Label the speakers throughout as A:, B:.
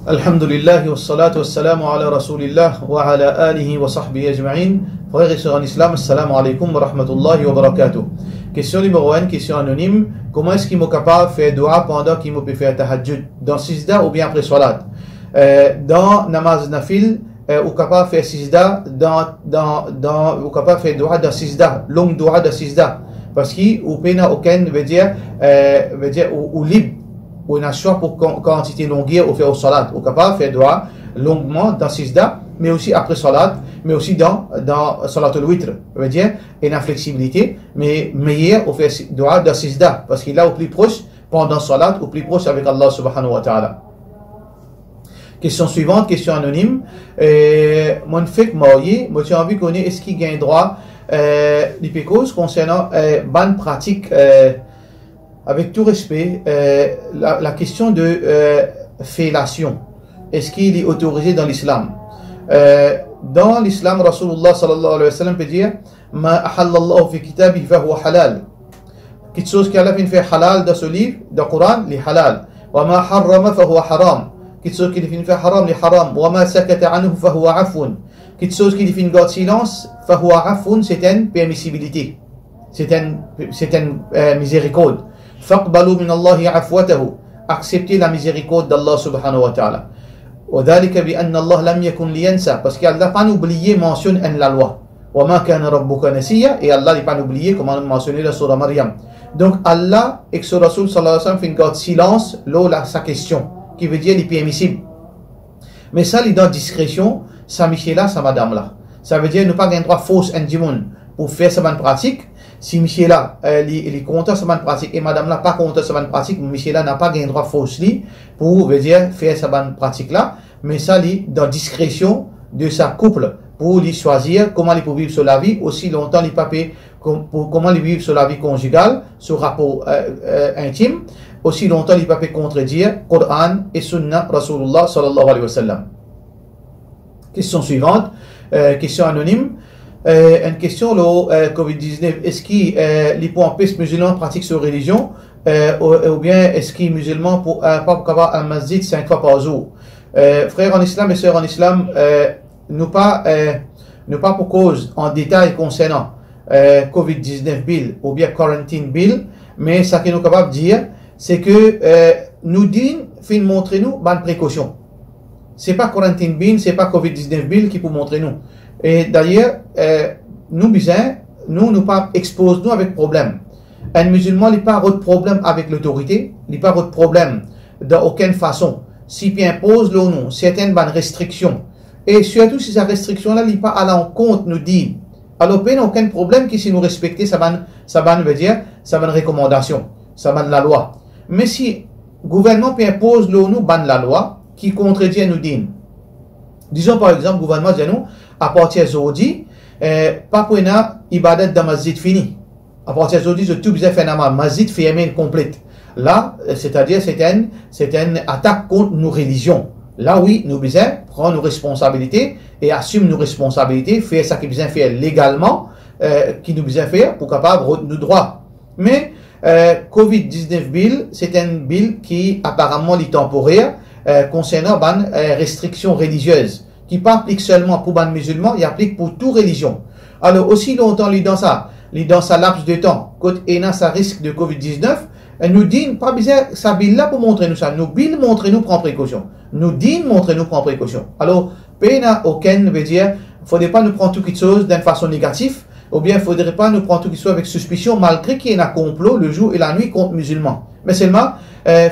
A: Alhamdulillah wa salatu wa salamu ala rasulillah wa ala alihi wa sahbihi ajma'in. Frères et sœurs en islam, assalamu alaikum wa rahmatullahi wa barakatuh. Question numéro 1, question anonyme. Comment est-ce qu'il est capable de faire dua pendant qu'il peut faire tahajjud? Dans sijda ou bien après salat? Dans namaz nafil, ou capable de faire sijda, ou capable de faire dua dans sijda, longue dua dans sijda. Parce qu'il n'y a aucun, veut dire, ou libre. Ou un choix pour quantité longueur ou faire au salat, ou capable de faire dua longuement dans sijda, mais aussi après salat, mais aussi dans salat al-witr, veut dire une inflexibilité, mais meilleur au faire dua dans sijda, parce qu'il est au plus proche pendant salat, au plus proche avec Allah subhanahu wa ta'ala. Question suivante, question anonyme. Mon fait marié, moi j'ai envie de connaître est-ce qu'il gagne droit l'hypécose concernant bonne pratique. Avec tout respect, la question de fellation, est-ce qu'il est autorisé dans l'islam? Dans l'islam, Rasulullah sallallahu alayhi wa sallam peut dire Ma ahallallahu fi kitabi fa huwa halal. Quelque chose qu'Allah fait halal dans ce livre, dans le Coran, li halal. Wa ma harrama fa huwa haram. Quelque chose qui fait haram, li haram. Wa ma sakata anhu fa huwa afun. Quelque chose qui fait garde silence, fa huwa afun, c'est une permissibilité. C'est une miséricorde. فاقبلوا من الله عفوته, acceptez la miséricorde d'Allah subhanahu wa ta'ala. وذلك بأن الله لم يكن لينسى, parce qu'Allah n'a pas oublié mentionne en la loi. وما كان ربك نسيا, et Allah n'a pas oublié comme on a mentionné dans Surah Maryam. Donc Allah et son Rasul sallallahu alayhi wa sallam fait une garde silence là sa question, qui veut dire les permissibles. Mais ça, il dans discrétion, ça Michel là, ça madame là. Ça veut dire ne pas gagner droit fausse en dimon pour faire sa bonne pratique. Si Michel là, il est content de sa bonne pratique et madame là pas content de sa bonne pratique, Michel là n'a pas gagné droit fausse pour veut dire faire sa bonne pratique là, mais ça il dans discrétion de sa couple pour lui choisir comment il peut vivre sur la vie, aussi longtemps il peut comment il vivre sur la vie conjugale, sur rapport intime, aussi longtemps il peut contredire Coran et Sunna Rasulullah sallallahu alayhi wa sallam. Question suivante, question anonyme. Une question, le Covid-19, est-ce qu'il les musulmans pratiquent sur religion ou bien est-ce qu'il musulman pour pas avoir un masjid 5 fois par jour? Frères en islam et sœurs en islam, nous pas pour cause en détail concernant Covid-19 bill ou bien quarantine bill, mais ce que nous sommes capables de dire, c'est que nous disons, fin montrer nous bonne précaution. C'est pas quarantine bill, c'est pas Covid-19 bill qui peut montrer nous. Et d'ailleurs, nous pas exposons nous avec problème. Un musulman n'a pas de problème avec l'autorité, il n'a pas de problème d'aucune façon. S'il impose nous certaines bonnes restrictions, et surtout si cette restriction-là n'est pas à l'encontre, nous dit, alors il n'y a aucun problème qui si nous respecter ça veut dire, ça bonne recommandation, ça bonne la loi. Mais si le gouvernement impose nous la loi qui contredit nous dit, disons par exemple, le gouvernement dit nous, à partir d'aujourd'hui, pas pour une ibadat dans masjid fini. À partir d'aujourd'hui, je tout besoin faire un masjid fermé complète. Là, c'est-à-dire, c'est une attaque contre nos religions. Là, oui, nous besoin prendre nos responsabilités et assumer nos responsabilités, faire ce qu'il besoin faire légalement, qui nous besoin faire pour capable nos droits. Mais, Covid-19 bill, c'est un bill qui apparemment est temporaire, concernant les restrictions religieuses, qui ne applique seulement pour les musulmans, il applique pour toute religion. Alors, aussi longtemps, dans ça laps de temps, quand il y a ça risque de Covid-19, nous dit pas besoin, ça bill là pour montrer nous ça. Nous bill montrer nous prendre précaution. Nous dit montrer nous prendre précaution. Alors, n'a aucun veut dire, faudrait pas nous prendre toute chose d'une façon négative, ou bien faudrait pas nous prendre toute chose avec suspicion, malgré qu'il y ait un complot le jour et la nuit contre musulmans. Mais seulement,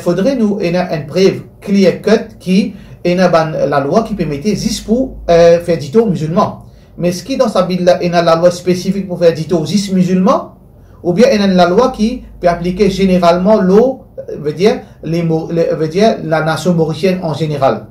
A: faudrait nous ayons une preuve clear cut qui et la loi qui permettait juste pour faire dito aux musulmans. Mais ce qui dans sa Bible là, il y a la loi spécifique pour faire dito aux musulmans, ou bien il y a la loi qui peut appliquer généralement veut dire la nation mauricienne en général.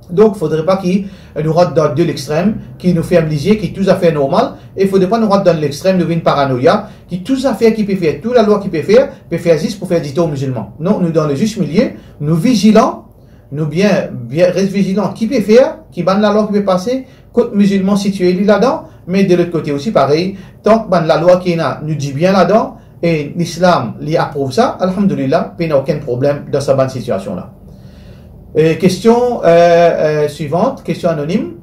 A: Donc, il ne faudrait pas qu'il nous rentre dans de l'extrême, qui nous fait obliger, qui est tout à fait normal, et il ne faudrait pas nous rentrer dans l'extrême de une paranoïa, qui est tout à fait qui peut faire, toute la loi qui peut faire juste pour faire dito aux musulmans. Non, nous dans le juste milieu, nous vigilants, nous bien reste vigilants qui peut faire, qui banne la loi qui peut passer, côté musulman situé là-dedans, mais de l'autre côté aussi pareil, tant que la loi qui est là nous dit bien là-dedans, et l'islam lui approuve ça, alhamdulillah, il n'y a aucun problème dans sa bonne situation là. Question suivante, question anonyme.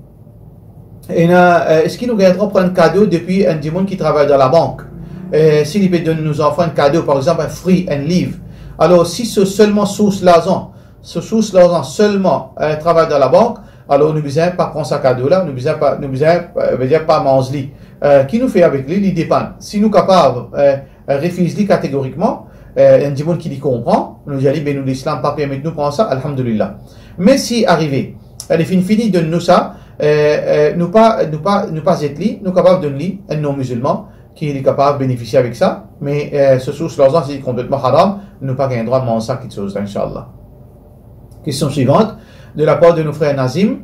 A: Est-ce qu'il nous viendra prendre un cadeau depuis un démon qui travaille dans la banque? S'il peut donner nos enfants un cadeau, par exemple un fruit, un livre. Alors, si c'est seulement sous l'argent seulement travaille dans la banque, alors nous ne besoin pas prendre ce cadeau-là, nous besoin pas manger. Qui nous fait avec lui, il dépend. Si nous sommes capables de refuser catégoriquement, un démon qui lui comprend, nous dit, ben nous l'islam pas permet de nous prendre ça, alhamdulillah. Mais si arrivé, elle est fini de nous ça, nous pas être li, nous capables de lui, un non-musulman, qui est capable de bénéficier avec ça, mais ce source l'argent c'est complètement haram, nous pas le droit de manger ça, quelque chose, Inch'Allah. Question suivante, de la part de nos frères Nazim,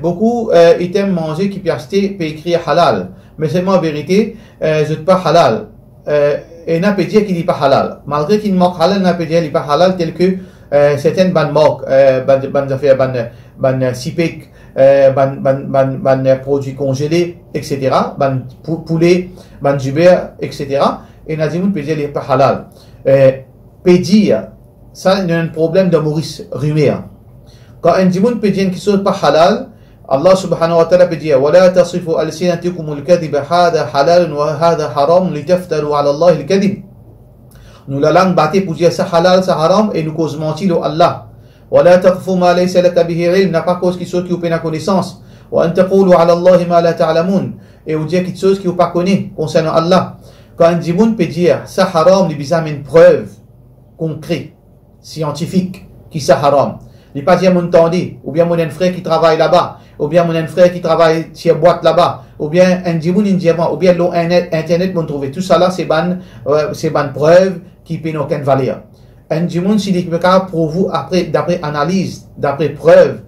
A: beaucoup ils aiment manger qui peut acheter, peut écrire halal, mais seulement en vérité, je ne pas halal. Et n'a pas dire qu'il n'est pas halal. Malgré qu'il manque halal, n'a pas dire qu'il n'est pas halal, tel que certaines bandes marques, bandes affaires, bandes sipek, bandes produits congelés, etc., bandes poulet, bandes jubère, etc. Et Nazimoun peut dire qu'il n'est pas halal. Peut dire, ça, il y a un problème de Maurice Rumer. Quand un dimoun peut dire qu'il ne soit pas halal, Allah subhanahu wa ta'ala peut dire وَلَا تَصِفُوا أَلْسِنَتِكُمُ الْكَذِبَ هَذَا حَلَالٌ وَهَذَا حَرَامٌ لِتَفْتَرُوا عَلَى اللَّهِ الْكَذِبِ. Nous la langue battée pour dire ça halal, ça haram, et nous cause mentir à Allah. وَلَا تَقْفُ مَا لَيْسَ لَكَ بِهِ عِلْمٌ, n'a pas cause qui soit qui ou pas connaissance. وَأَن تَقُولُوا عَلَى اللَّهِ مَا لَا تَعْلَمُونَ, et vous dire quelque chose qui ou pas connaît concernant Allah. Quand un dimoun peut dire ça haram, il besoin une preuve concrète, scientifique, qui ça haram. Il n'est pas dire mon tandi, ou bien mon frère qui travaille là-bas, ou bien mon frère qui travaille sur boîte là-bas, ou bien un dimoun indiamant, ou bien l'internet m'ont trouvé. Tout ça là, c'est ban preuve qui peut aucune valeur. Un dimoun, s'il est capable pour vous, d'après analyse, d'après preuve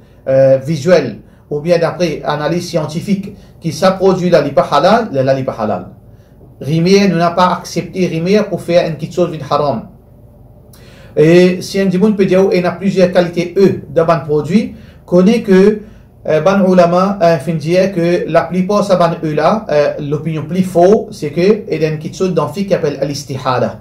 A: visuelle, ou bien d'après analyse scientifique, qui ça produit là, il n'est pas halal, là, il n'est pas halal. Rimer, nous n'a pas accepté Rimer pour faire une petite chose de haram. Et si un dimoun peut dire qu'il a plusieurs qualités de ban produits, connaît que ban ulama fin dire que la plupart de ces ban là, l'opinion plus faux, c'est que il y a une petite chose dans qui appelle al-istihala.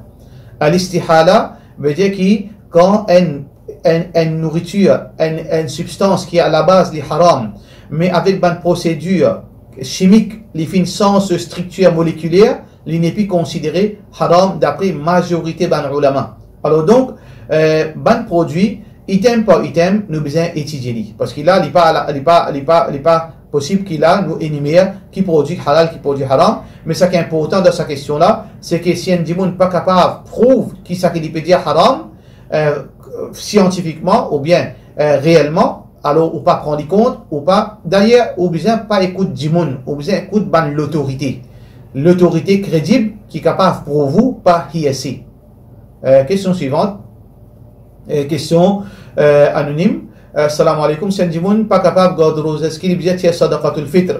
A: Al-istihala veut dire que quand une nourriture, une substance qui est à la base du haram, mais avec ban procédure chimique, les fins sans structure moléculaire, il n'est plus considéré haram d'après majorité ban ulama. Alors donc, ban produit, item par item, nous besoin étudier. Parce qu'il a, il n'est pas possible qu'il a, nous énumérer qui produit halal, qui produit haram. Mais ce qui est important dans cette question-là, c'est que si un dimoun n'est pas capable de prouver qui ça qu'il peut dire haram, scientifiquement, ou bien réellement, alors ou pas prendre compte, ou pas, d'ailleurs, ou besoin pas écouter dimoun, ou besoin écouter ban l'autorité. L'autorité crédible qui est capable pour vous, pas ici. Question suivante. Question anonyme. Salam alaikum. C'est un dimoun pas capable de garder rose. Est-ce qu'il est bien sadaqatul fitr?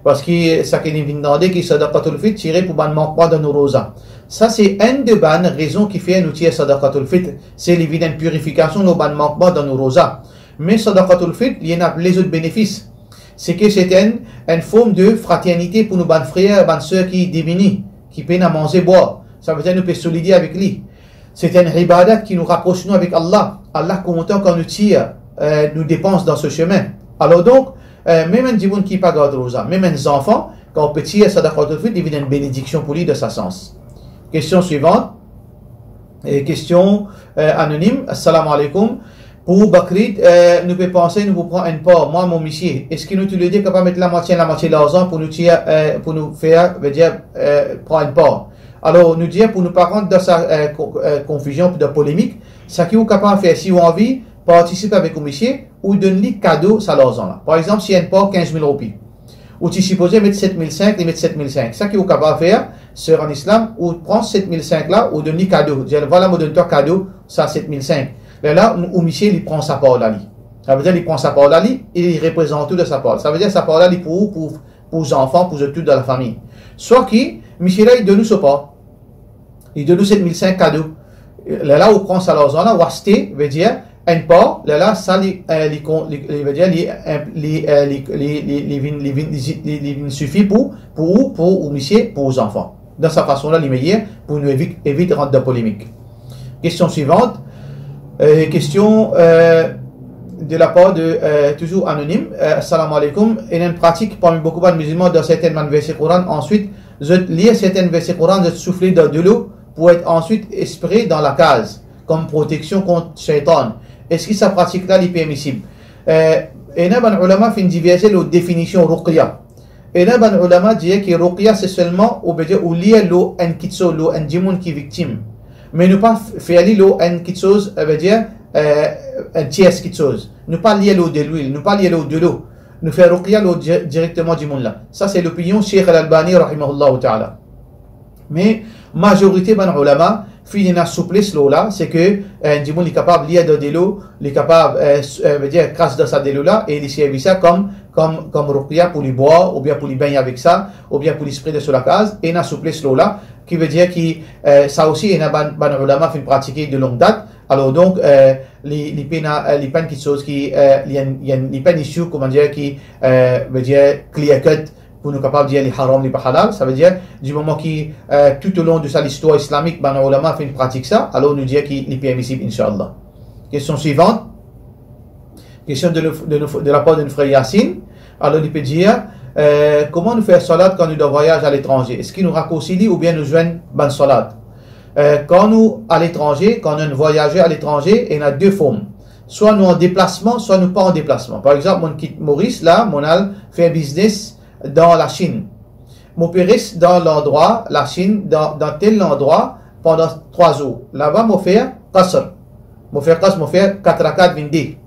A: Parce que ça qu'il vient demander qui sadaqatul fitr tiré pour ban manquement de nos rosas. Ça c'est une des bonnes raisons qui fait nous tirer sadaqatul fitr. C'est l'évidente purification de ban manquement de nos rosas. Mais sadaqatul fitr, il y en a les autres bénéfices. C'est que c'est une forme de fraternité pour nos ban frères, ban sœurs qui démunis, qui peinent à manger boire. Ça veut dire nous peut solidifier avec lui. C'est une ibadat qui nous rapproche nous avec Allah. Allah content quand nous tire, nous dépense dans ce chemin. Alors donc, même un dimoun qui n'est pas garde rosa, même un enfant, quand on peut tirer sadaqatul fitr, il y a une bénédiction pour lui de sa sens. Question suivante. Question anonyme. Assalamu alaikum. Pour Bakrid, nous pouvons penser, nous vous prendre une part. Moi, mon monsieur, est-ce que nous te le disons qu'on va mettre la moitié de l'argent pour nous tirer, pour nous faire, veut dire, prendre une part? Alors, nous dire, pour ne pas rentrer dans sa confusion, de polémique, ce qui est capable de faire, si vous avez envie, participer avec un monsieur, ou donner cadeau à l'argent là. Par exemple, si y a une part 15 000 roupies, ou tu supposé mettre 7 500 et mettre 7 500. Ce qui est capable de faire, c'est en islam, ou prendre 7 500 là, ou donner cadeau. Dire, voilà, moi donne toi cadeau, ça 7 500. Mais là, où monsieur, il prend sa part là. Ça veut dire, il prend sa part là, et il représente tout de sa part. Ça veut dire, sa part là, pour les enfants, pour tout dans la famille. Soit qui, monsieur là, il donne nous sa part. Il donne nous 7500 cadeaux. Là, on prend ça l'argent là, wasté, veut dire, une part, là, ça, veut dire, il suffit pour monsieur, pour les enfants. Dans sa façon là, les meilleurs, pour nous éviter de rentrer dans la polémique. Question suivante. Question de la part de toujours anonyme. Assalamu alaikum. Il y a une pratique parmi beaucoup de musulmans dans certains versets Coran. Ensuite, je lis certains versets Coran, je souffler dans de l'eau pour être ensuite esprit dans la case, comme protection contre Shaitan. Est-ce que sa pratique-là est permissible? Et il y a un ulama qui diverge la définition ruqya. Et il y a un ulama qui dit que ruqya c'est seulement où lier l'eau en kitso, l'eau en djimoun qui est victime. Mais ne pas faire l'eau en kitsos, veut dire un tiers kitsos. Ne pas lier l'eau de l'huile, ne pas lier l'eau de l'eau. Nous faire ruqya l'eau directement du monde là. Ça c'est l'opinion Cheikh Al-Albani rahimahullah ta'ala. Mais majorité ban ulama fi une souplesse là, c'est que du monde est capable lier de l'eau, est capable veut dire crasse dans sa de l'eau là et il servi ça comme ruqya pour les boire ou bien pour les baigner avec ça ou bien pour les sprayer sur la case et une souplesse là qui veut dire que ça aussi il y a ban ulama fi pratiquer de longue date. Alors donc les peines qui sont qui les peines issues comment dire qui veut dire clear cut pour nous capables de dire les haram les pas halal, ça veut dire du moment qui tout au long de ça l'histoire islamique ban ulama fait une pratique ça, alors nous dire qu'il est permissible inshallah. Question suivante. Question de la part de notre frère Yassine. Alors il peut dire comment nous faire salat quand nous devons voyager à l'étranger? Est-ce qu'il nous raccourcit ou bien nous joignent ban salat? Quand nous à l'étranger, quand nous voyageons à l'étranger, il y a deux formes. Soit nous en déplacement, soit nous pas en déplacement. Par exemple, mon quitte Maurice, là, mon al fait business dans la Chine. Mon péris dans l'endroit, la Chine, dans tel endroit, pendant 3 jours. Là-bas, mon fait qasr. Mon fait 4 rakat vindi.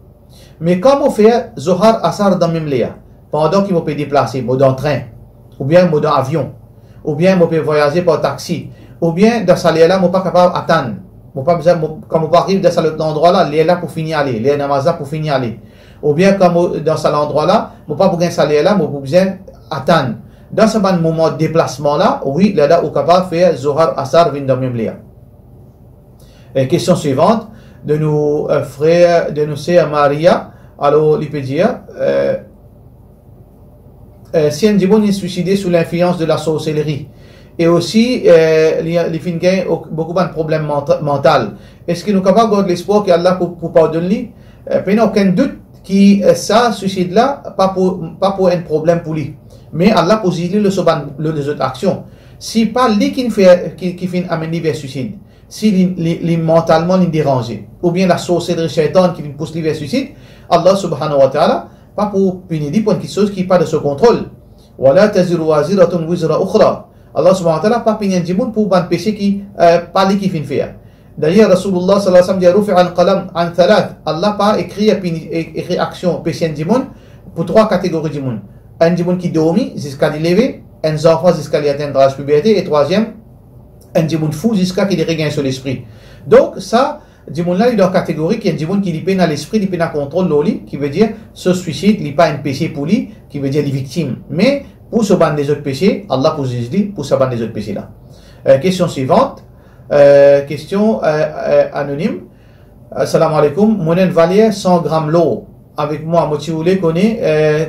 A: Mais quand mon fait Zohar Asar dans même léa, pendant qu'il m'a peut déplacer, moi dans train, ou bien moi dans avion, ou bien moi peut voyager par taxi, ou bien dans ce lieu-là, je ne suis pas capable d'attendre. Quand je arrive dans cet endroit-là, je suis là pour finir aller. Je suis là pour finir aller. Ou bien quand dans cet endroit-là, je ne suis pas pour gagner ce lieu-là, je besoin d'attendre. Dans ce moment de déplacement-là, oui, là, je suis capable de faire Zohar Asar dans le même lieu. Question suivante, de nos frères, de nos sœurs Maria. Alors, il peut dire, si un démon est suicidé sous l'influence de la sorcellerie, et aussi les fins beaucoup de problèmes mentaux. Est-ce que nous sommes capables de garder l'espoir qu'Allah pour pardonner? Il n'y a aucun doute que ça, suicide là, pas pour un problème pour lui. Mais Allah pour les autres actions. Si pas lui qui fait amener vers suicide, si mentalement il est dérangé, ou bien la sorcellerie shaitan qui pousse lui vers suicide, Allah subhanahu wa ta'ala, pas pour punir lui pour quelque chose qui n'est pas de son contrôle. وَلَا تَزِرُ وَازِرَةٌ وِزْرَ أُخْرَى. Allah subhanahu wa ta'ala pas punir un djimoun pour un péché qui pas lui qui fait faire. D'ailleurs, Rasulullah sallallahu alayhi wa sallam dit rufi al-qalam an thalath. Allah pas écrit action péché un djimoun pour 3 catégories de djimoun. Un djimoun qui dormit jusqu'à l'élever, un enfant jusqu'à l'atteindre l'âge puberté, et troisième, un djimoun fou jusqu'à qu'il regagne sur l'esprit. Donc ça, djimoun là il est dans la catégorie qui est un djimoun qui peine à l'esprit, il peine à contrôle l'oli, qui veut dire ce suicide, il n'est pas un péché pour lui, qui veut dire les victimes. Mais pour se ban des autres péchés, Allah pour se ban des autres péchés là. Question suivante. Question anonyme. Assalamu alaikum. Mon valier 100 grammes l'eau. Avec moi, moi, si vous voulez,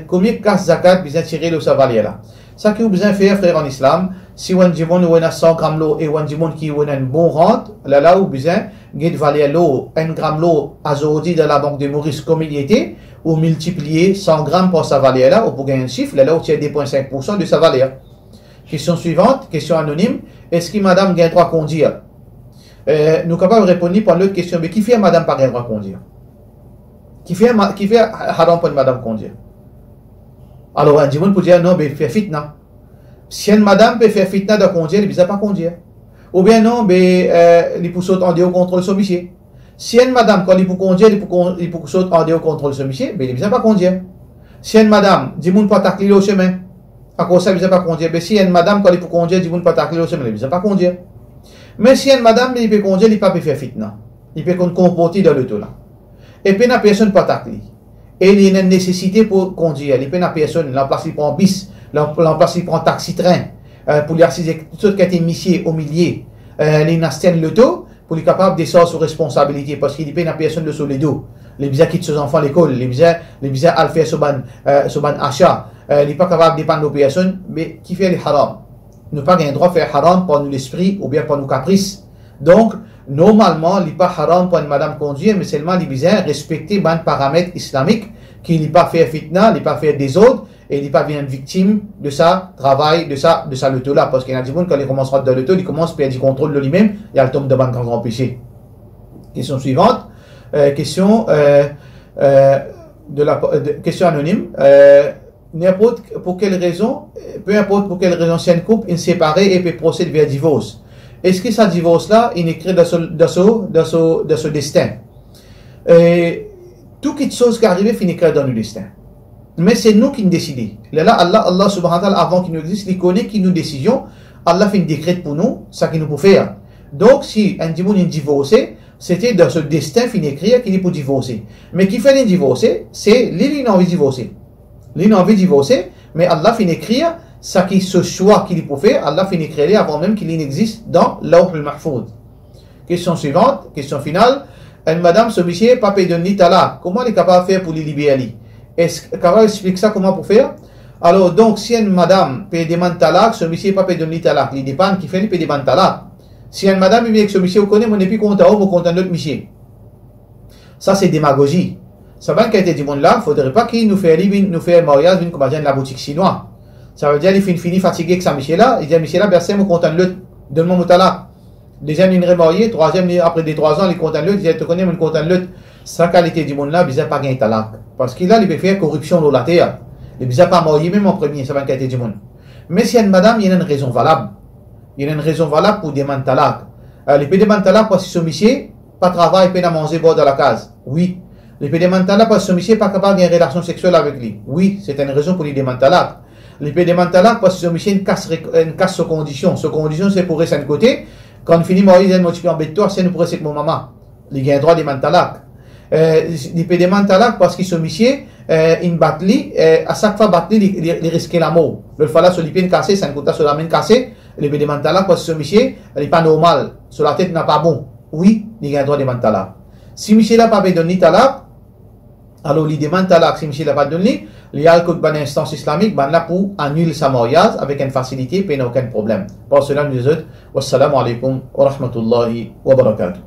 A: combien de casse zakat besoin tirer le savalier là. Ça que vous besoin faire, frère en islam, si vous avez 100 grammes l'eau et vous avez qui ont une bonne rente, là, vous besoin de valier l'eau, 1 gramme l'eau à aujourd'hui dans la banque de Maurice comme il était, ou multiplier 100 grammes pour savalier là, ou pour gagner un chiffre, là, vous tirez 2,5% de savalier. Question suivante, question anonyme. Est-ce que madame a droit à conduire? Nous sommes capables de répondre pour l'autre question. Mais qui fait madame pas droit à conduire? Qui fait haram pour madame conduire? Alors, un djimoun peut dire non, mais faire fitna. Si une madame peut faire fitna de conduire, il ne peut pas conduire. Ou bien non, mais il peut sauter en déo contrôle son monsieur. Si une madame, quand il peut conduire, il peut sauter en déo contrôle son monsieur, mais il ne peut pas conduire. Si une madame, djimoun peut tacler au chemin. À cause ça, il ne peut pas conduire. Mais si une madame, quand il peut conduire, djimoun peut tacler au chemin, il ne peut pas conduire. Mais si une madame, il peut conduire, il ne peut pas faire fitna. Il peut comporter dans le tout là. Et puis, la personne peut tacler. Et il y a une nécessité pour conduire. Il y a une personne, l'emplace, il prend bis, l'emplace, il prend taxi-train, pour lui assister tout ce qui a été mis au milieu. Il y a l'auto, pour lui capable de descendre sous responsabilité, parce qu'il y a une personne sur les dos. Les bizarres quittent ses enfants à l'école, les bizarres à faire sur ban achat. Il n'est pas capable de dépendre de personnes, mais qui fait les haram. Nous pas un droit de faire haram pour nous l'esprit ou bien pour nos caprices. Donc, normalement, il n'est pas haram pour une madame conduire, mais seulement il besoin respecter les paramètres islamiques, qu'il n'est pas fait fitna, il n'est pas fait désordre, et il n'est pas bien victime de sa travail, de sa l'auto là. Parce qu'il y a des gens, quand il commence à faire de l'auto, il commence à perdre du contrôle de lui-même, et il tombe devant un grand péché. Question suivante. Question question anonyme. N'importe pour quelle raison, peu importe pour quelle raison, c'est un couple une séparé et peut procéder vers divorce. Est-ce que ce divorce-là, il est écrit dans ce destin? Toute chose qui arrive finit écrit dans le destin. Mais c'est nous qui nous décidons. Là, Allah subhanahu wa ta'ala, avant qu'il nous existe, il connaît qui nous décisions. Allah fait un décret pour nous, ça qu'il nous peut faire. Donc, si un divorce est divorcé, c'était dans ce destin fin écrit qu'il est pour divorcer. Mais qui fait un divorcer, c'est lui qui a envie de divorcer. Lui a envie de divorcer, mais Allah fin écrire ça qui ce choix qu'il peut faire, Allah fin écrire avant même qu'il existe dans l'Awh al-Mahfoud. Question suivante, question finale. Une madame, ce monsieur, pas paye de ni talak. Comment elle est capable de faire pour les libérer? Est-ce qu'elle explique ça comment pour faire? Alors, donc, si une madame paye des man talak, ce monsieur pas paye de ni talak. Il dépend qui fait, il paye des man talak. Si une madame vient avec ce monsieur, vous connaissez, mon épi content, vous content d'autres monsieur. Ça, c'est démagogie. Ça va qu'il y ait du monde là, il ne faudrait pas qu'il nous fasse un mariage, comme dans la boutique chinoise. Ça veut dire qu'il finit fatigué avec sa monsieur là, il dit à monsieur là, personne mon content de l'autre, donne-moi mon talak. Deuxième, il est remarié, troisième, après des 3 ans, il est content de l'autre, il dit, tu connais mon content de l'autre. Sa qualité du monde là, il n'a pas gagné talak. Parce qu'il a, il peut faire corruption dans la terre. Il n'a pas marié, même en premier, ça va qu'il y ait du monde. Mais si y a une madame, il y a une raison valable. Il y a une raison valable pour demander talak. Il peut demander talak parce que ce monsieur, pas travail, il peut manger bord dans la case. Oui. Il peut demander talak parce que ce monsieur n'est pas capable d'avoir une relation sexuelle avec lui. Oui, c'est une raison pour lui demander talak. Il peut demander talak parce que ce monsieur casse ses conditions. Ses conditions, c'est pour rester de côté. Quand il finit de marier, il multiplie en bête toi, c'est pour rester avec mon maman. Il a un droit de demander talak. Il peut demander talak parce que ce monsieur, il bat lui, à chaque fois bat lui, il risque la mort. Le fait là, sur les pieds cassés, c'est un côté sur la main cassée. Il peut demander talak parce que ce monsieur, il n'est pas normal. Sur la tête, il n'a pas bon. Oui, il a un droit de demander talak. Si monsieur n'a pas donné talak, alors il demande talak. Si monsieur n'a pas donné, il y a une instance islamique, là pour annuler sa mariage avec une facilité, puis il n'y a aucun problème. Pour cela, nous disons, wassalamu alaikum wa rahmatullahi wa barakatuh.